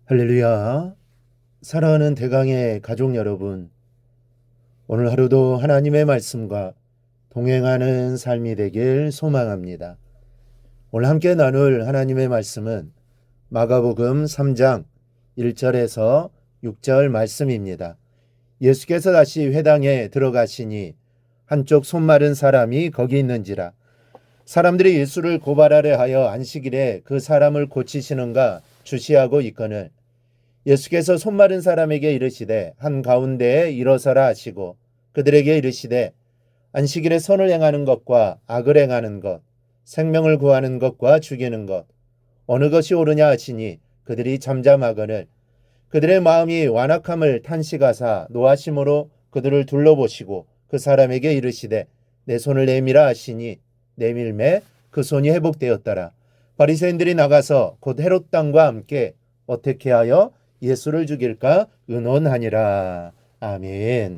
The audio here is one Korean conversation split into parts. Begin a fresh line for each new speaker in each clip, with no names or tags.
할렐루야. 사랑하는 대강의 가족 여러분, 오늘 하루도 하나님의 말씀과 동행하는 삶이 되길 소망합니다. 오늘 함께 나눌 하나님의 말씀은 마가복음 3장 1절에서 6절 말씀입니다. 예수께서 다시 회당에 들어가시니 한쪽 손 마른 사람이 거기 있는지라. 사람들이 예수를 고발하려 하여 안식일에 그 사람을 고치시는가 주시하고 있거늘 예수께서 손 마른 사람에게 이르시되 한가운데에 일어서라 하시고 그들에게 이르시되 안식일에 선을 행하는 것과 악을 행하는 것, 생명을 구하는 것과 죽이는 것, 어느 것이 옳으냐 하시니 그들이 잠잠하거늘 그들의 마음이 완악함을 탄식하사 노하심으로 그들을 둘러보시고 그 사람에게 이르시되 내 손을 내밀라 하시니 내밀매 그 손이 회복되었더라. 바리새인들이 나가서 곧 헤롯 당과 함께 어떻게 하여 예수를 죽일까 의논하니라. 아멘.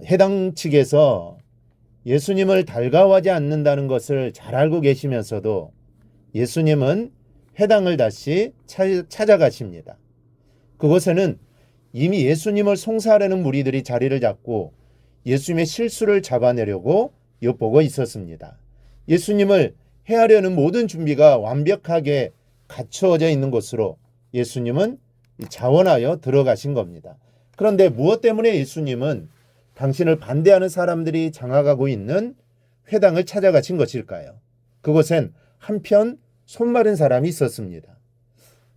해당 측에서 예수님을 달가워하지 않는다는 것을 잘 알고 계시면서도 예수님은 회당을 다시 찾아가십니다. 그곳에는 이미 예수님을 송사하려는 무리들이 자리를 잡고 예수님의 실수를 잡아내려고 엿보고 있었습니다. 예수님을 해하려는 모든 준비가 완벽하게 갖추어져 있는 곳으로 예수님은 자원하여 들어가신 겁니다. 그런데 무엇 때문에 예수님은 당신을 반대하는 사람들이 장악하고 있는 회당을 찾아가신 것일까요? 그곳엔 한편 손 마른 사람이 있었습니다.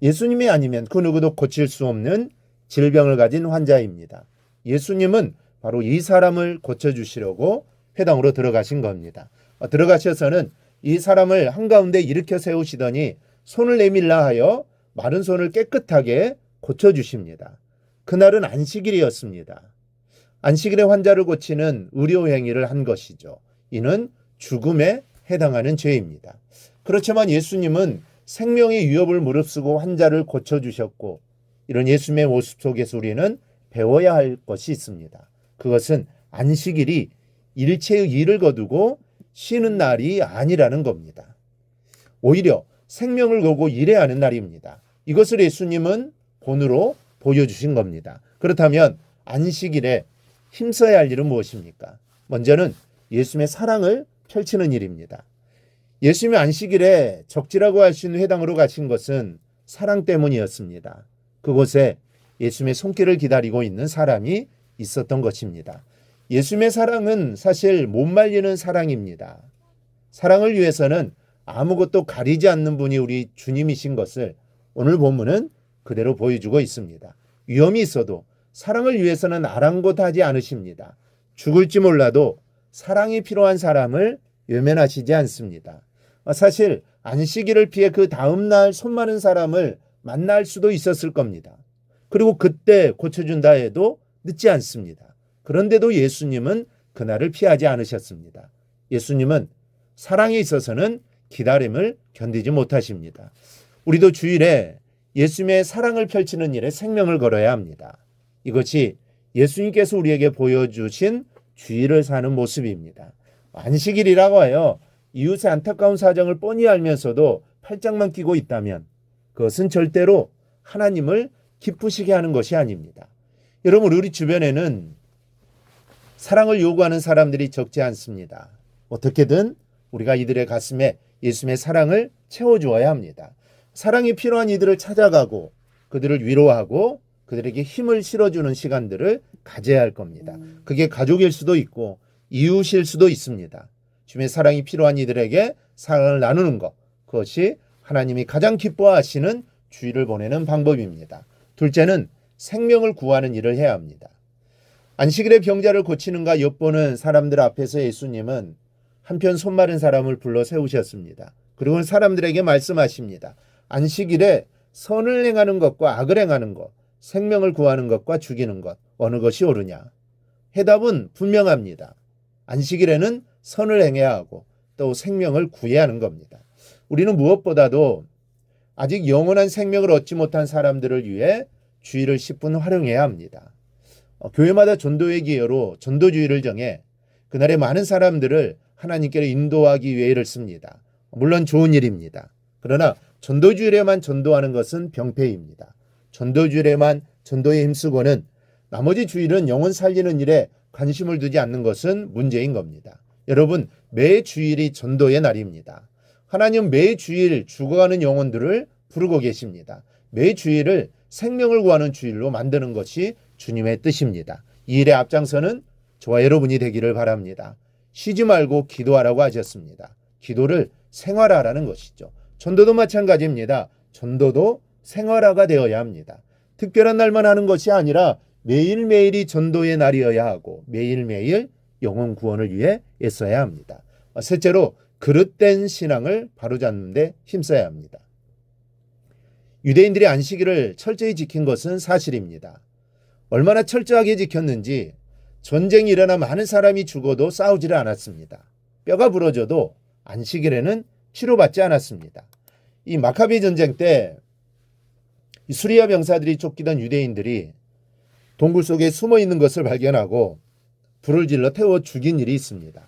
예수님이 아니면 그 누구도 고칠 수 없는 질병을 가진 환자입니다. 예수님은 바로 이 사람을 고쳐주시려고 회당으로 들어가신 겁니다. 들어가셔서는 이 사람을 한가운데 일으켜 세우시더니 손을 내밀라 하여 마른 손을 깨끗하게 고쳐주십니다. 그날은 안식일이었습니다. 안식일에 환자를 고치는 의료 행위를 한 것이죠. 이는 죽음에 해당하는 죄입니다. 그렇지만 예수님은 생명의 위협을 무릅쓰고 환자를 고쳐주셨고 이런 예수님의 모습 속에서 우리는 배워야 할 것이 있습니다. 그것은 안식일이 일체의 일을 거두고 쉬는 날이 아니라는 겁니다. 오히려 생명을 걸고 일해야 하는 날입니다. 이것을 예수님은 본으로 보여주신 겁니다. 그렇다면 안식일에 힘써야 할 일은 무엇입니까? 먼저는 예수님의 사랑을 펼치는 일입니다. 예수님이 안식일에 적지라고 할 수 있는 회당으로 가신 것은 사랑 때문이었습니다. 그곳에 예수님의 손길을 기다리고 있는 사람이 있었던 것입니다. 예수님의 사랑은 사실 못 말리는 사랑입니다. 사랑을 위해서는 아무것도 가리지 않는 분이 우리 주님이신 것을 오늘 본문은 그대로 보여주고 있습니다. 위험이 있어도 사랑을 위해서는 아랑곳하지 않으십니다. 죽을지 몰라도 사랑이 필요한 사람을 외면하시지 않습니다. 사실 안식일을 피해 그 다음날 손 마른 사람을 만날 수도 있었을 겁니다. 그리고 그때 고쳐준다 해도 늦지 않습니다. 그런데도 예수님은 그날을 피하지 않으셨습니다. 예수님은 사랑에 있어서는 기다림을 견디지 못하십니다. 우리도 주일에 예수님의 사랑을 펼치는 일에 생명을 걸어야 합니다. 이것이 예수님께서 우리에게 보여주신 주일을 사는 모습입니다. 안식일이라고 하여 이웃의 안타까운 사정을 뻔히 알면서도 팔짱만 끼고 있다면 그것은 절대로 하나님을 기쁘시게 하는 것이 아닙니다. 여러분, 우리 주변에는 사랑을 요구하는 사람들이 적지 않습니다. 어떻게든 우리가 이들의 가슴에 예수님의 사랑을 채워주어야 합니다. 사랑이 필요한 이들을 찾아가고 그들을 위로하고 그들에게 힘을 실어주는 시간들을 가져야 할 겁니다. 그게 가족일 수도 있고 이웃일 수도 있습니다. 주님의 사랑이 필요한 이들에게 사랑을 나누는 것, 그것이 하나님이 가장 기뻐하시는 주일을 보내는 방법입니다. 둘째는 생명을 구하는 일을 해야 합니다. 안식일에 병자를 고치는가 엿보는 사람들 앞에서 예수님은 한편 손 마른 사람을 불러 세우셨습니다. 그리고 사람들에게 말씀하십니다. 안식일에 선을 행하는 것과 악을 행하는 것, 생명을 구하는 것과 죽이는 것, 어느 것이 옳으냐? 해답은 분명합니다. 안식일에는 선을 행해야 하고 또 생명을 구해야 하는 겁니다. 우리는 무엇보다도 아직 영원한 생명을 얻지 못한 사람들을 위해 주일을 10분 활용해야 합니다. 교회마다 전도회 기회로 전도주일을 정해 그날의 많은 사람들을 하나님께로 인도하기 위해 일을 씁니다. 물론 좋은 일입니다. 그러나 전도주일에만 전도하는 것은 병폐입니다. 전도주일에만 전도에 힘쓰고는 나머지 주일은 영혼 살리는 일에 관심을 두지 않는 것은 문제인 겁니다. 여러분, 매 주일이 전도의 날입니다. 하나님은 매 주일 죽어가는 영혼들을 부르고 계십니다. 매 주일을 생명을 구하는 주일로 만드는 것이 주님의 뜻입니다. 이 일에 앞장서는 저와 여러분이 되기를 바랍니다. 쉬지 말고 기도하라고 하셨습니다. 기도를 생활화라는 것이죠. 전도도 마찬가지입니다. 전도도 생활화가 되어야 합니다. 특별한 날만 하는 것이 아니라 매일매일이 전도의 날이어야 하고 매일매일 영혼 구원을 위해 애써야 합니다. 셋째로 그릇된 신앙을 바로잡는 데 힘써야 합니다. 유대인들이 안식일을 철저히 지킨 것은 사실입니다. 얼마나 철저하게 지켰는지 전쟁이 일어나 많은 사람이 죽어도 싸우지를 않았습니다. 뼈가 부러져도 안식일에는 치료받지 않았습니다. 이 마카비 전쟁 때 수리아 병사들이 쫓기던 유대인들이 동굴 속에 숨어 있는 것을 발견하고 불을 질러 태워 죽인 일이 있습니다.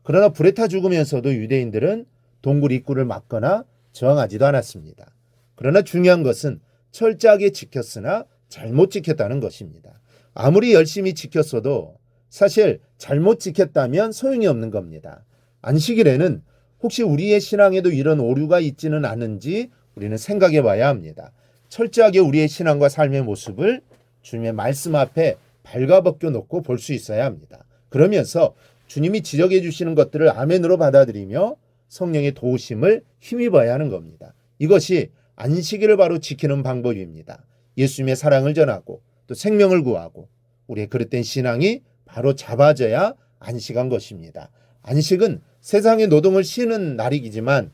그러나 불에 타 죽으면서도 유대인들은 동굴 입구를 막거나 저항하지도 않았습니다. 그러나 중요한 것은 철저하게 지켰으나 잘못 지켰다는 것입니다. 아무리 열심히 지켰어도 사실 잘못 지켰다면 소용이 없는 겁니다. 안식일에는 혹시 우리의 신앙에도 이런 오류가 있지는 않은지 우리는 생각해 봐야 합니다. 철저하게 우리의 신앙과 삶의 모습을 주님의 말씀 앞에 발가벗겨 놓고 볼 수 있어야 합니다. 그러면서 주님이 지적해 주시는 것들을 아멘으로 받아들이며 성령의 도우심을 힘입어야 하는 겁니다. 이것이 안식일을 바로 지키는 방법입니다. 예수님의 사랑을 전하고 또 생명을 구하고 우리의 그릇된 신앙이 바로 잡아져야 안식한 것입니다. 안식은 세상의 노동을 쉬는 날이지만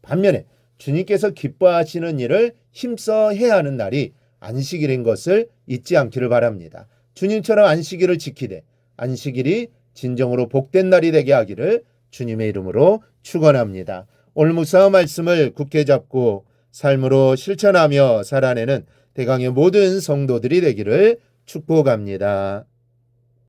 반면에 주님께서 기뻐하시는 일을 힘써 해야 하는 날이 안식일인 것을 잊지 않기를 바랍니다. 주님처럼 안식일을 지키되 안식일이 진정으로 복된 날이 되게 하기를 주님의 이름으로 축원합니다. 오늘 묵상 말씀을 굳게 잡고 삶으로 실천하며 살아내는 대강의 모든 성도들이 되기를 축복합니다.